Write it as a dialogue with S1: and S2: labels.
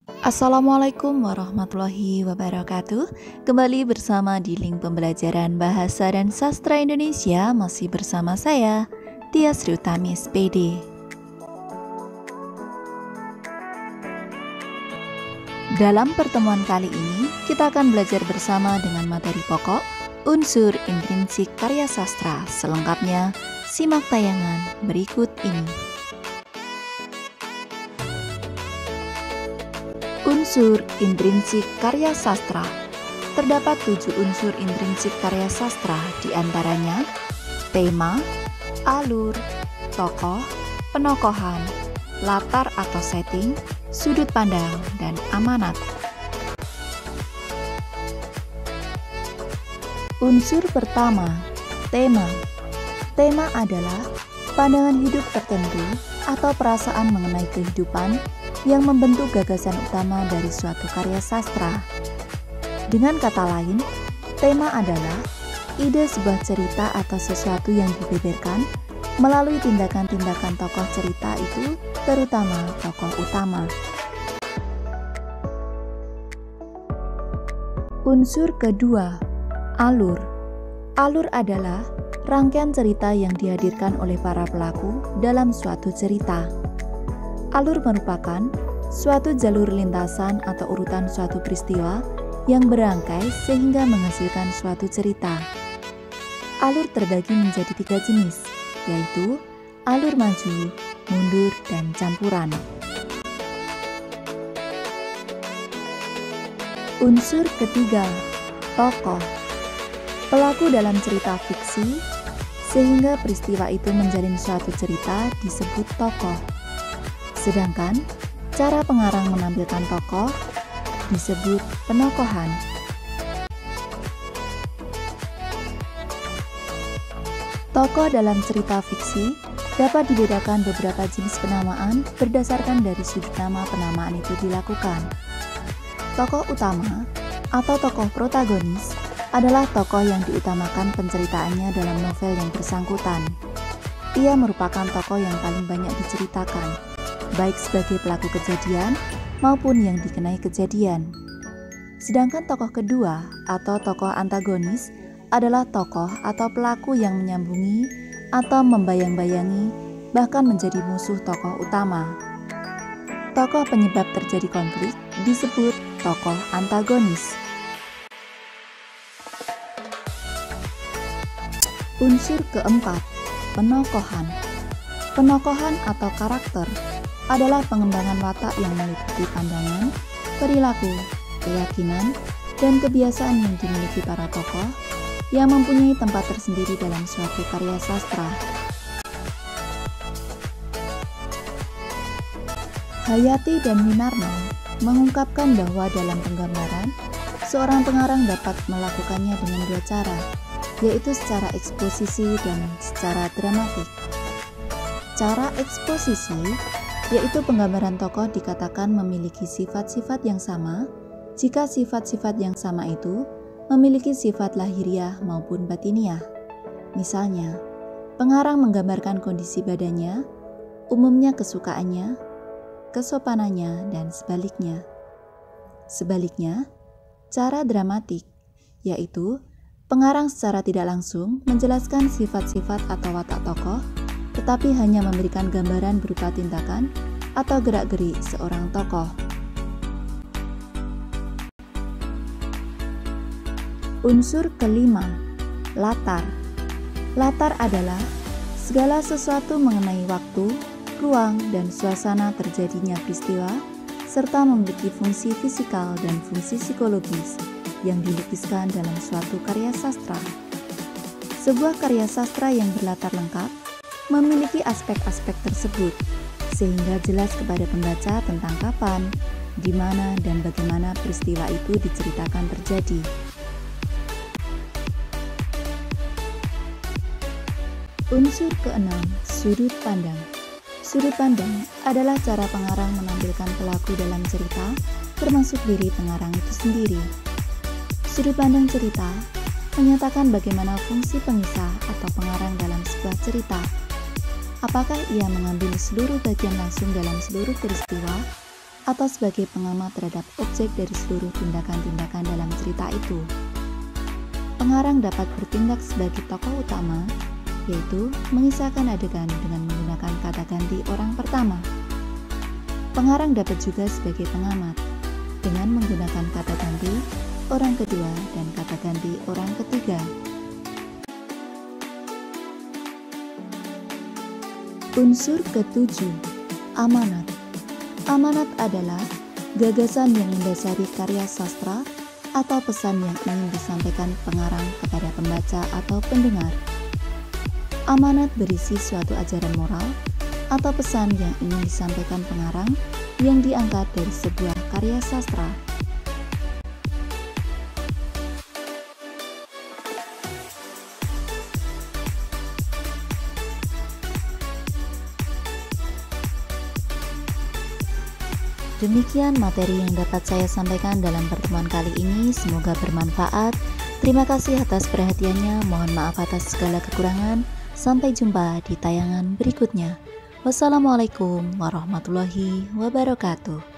S1: Assalamualaikum warahmatullahi wabarakatuh. Kembali bersama di link pembelajaran Bahasa dan Sastra Indonesia. Masih bersama saya, Tia Sri Utami SPD. Dalam pertemuan kali ini, kita akan belajar bersama dengan materi pokok unsur intrinsik karya sastra. Selengkapnya, simak tayangan berikut ini. Unsur intrinsik karya sastra. Terdapat 7 unsur intrinsik karya sastra, diantaranya tema, alur, tokoh, penokohan, latar atau setting, sudut pandang, dan amanat. Unsur pertama, tema. Tema adalah pandangan hidup tertentu atau perasaan mengenai kehidupan yang membentuk gagasan utama dari suatu karya sastra. Dengan kata lain, tema adalah ide sebuah cerita atau sesuatu yang dibeberkan melalui tindakan-tindakan tokoh cerita itu, terutama tokoh utama. Unsur kedua, alur. Alur adalah rangkaian cerita yang dihadirkan oleh para pelaku dalam suatu cerita. Alur merupakan suatu jalur lintasan atau urutan suatu peristiwa yang berangkai sehingga menghasilkan suatu cerita. Alur terbagi menjadi 3 jenis, yaitu alur maju, mundur, dan campuran. Unsur ketiga, tokoh. Pelaku dalam cerita fiksi, sehingga peristiwa itu menjalin suatu cerita disebut tokoh. Sedangkan cara pengarang menampilkan tokoh disebut penokohan. Tokoh dalam cerita fiksi dapat dibedakan beberapa jenis penamaan berdasarkan dari sudut nama penamaan itu dilakukan. Tokoh utama atau tokoh protagonis adalah tokoh yang diutamakan penceritaannya dalam novel yang bersangkutan. Ia merupakan tokoh yang paling banyak diceritakan, baik sebagai pelaku kejadian maupun yang dikenai kejadian. Sedangkan tokoh kedua atau tokoh antagonis adalah tokoh atau pelaku yang menyambungi atau membayang-bayangi bahkan menjadi musuh tokoh utama. Tokoh penyebab terjadi konflik disebut tokoh antagonis. Unsur keempat, penokohan. Penokohan atau karakter adalah pengembangan watak yang meliputi pandangan, perilaku, keyakinan, dan kebiasaan yang dimiliki para tokoh yang mempunyai tempat tersendiri dalam suatu karya sastra. Hayati dan Winarno mengungkapkan bahwa dalam penggambaran, seorang pengarang dapat melakukannya dengan 2 cara, yaitu secara eksposisi dan secara dramatik. Cara eksposisi yaitu penggambaran tokoh dikatakan memiliki sifat-sifat yang sama jika sifat-sifat yang sama itu memiliki sifat lahiriah maupun batiniah. Misalnya, pengarang menggambarkan kondisi badannya, umumnya kesukaannya, kesopanannya, dan sebaliknya. Sebaliknya, cara dramatik yaitu pengarang secara tidak langsung menjelaskan sifat-sifat atau watak tokoh, tetapi hanya memberikan gambaran berupa tindakan atau gerak-gerik seorang tokoh. Unsur kelima, latar. Latar adalah segala sesuatu mengenai waktu, ruang, dan suasana terjadinya peristiwa, serta memiliki fungsi fisikal dan fungsi psikologis yang dilukiskan dalam suatu karya sastra. Sebuah karya sastra yang berlatar lengkap memiliki aspek-aspek tersebut, sehingga jelas kepada pembaca tentang kapan, di mana, dan bagaimana peristiwa itu diceritakan terjadi. Unsur keenam, sudut pandang. Sudut pandang adalah cara pengarang menampilkan pelaku dalam cerita, termasuk diri pengarang itu sendiri. Sudut pandang cerita menyatakan bagaimana fungsi pengisah atau pengarang dalam sebuah cerita. Apakah ia mengambil seluruh bagian langsung dalam seluruh peristiwa, atau sebagai pengamat terhadap objek dari seluruh tindakan-tindakan dalam cerita itu. Pengarang dapat bertindak sebagai tokoh utama, yaitu mengisahkan adegan dengan menggunakan kata ganti orang pertama. Pengarang dapat juga sebagai pengamat, dengan menggunakan kata ganti orang kedua dan kata ganti orang ketiga. Unsur ketujuh, amanat. Amanat adalah gagasan yang mendasari karya sastra atau pesan yang ingin disampaikan pengarang kepada pembaca atau pendengar. Amanat berisi suatu ajaran moral atau pesan yang ingin disampaikan pengarang yang diangkat dari sebuah karya sastra. Demikian materi yang dapat saya sampaikan dalam pertemuan kali ini, semoga bermanfaat. Terima kasih atas perhatiannya, mohon maaf atas segala kekurangan. Sampai jumpa di tayangan berikutnya. Wassalamualaikum warahmatullahi wabarakatuh.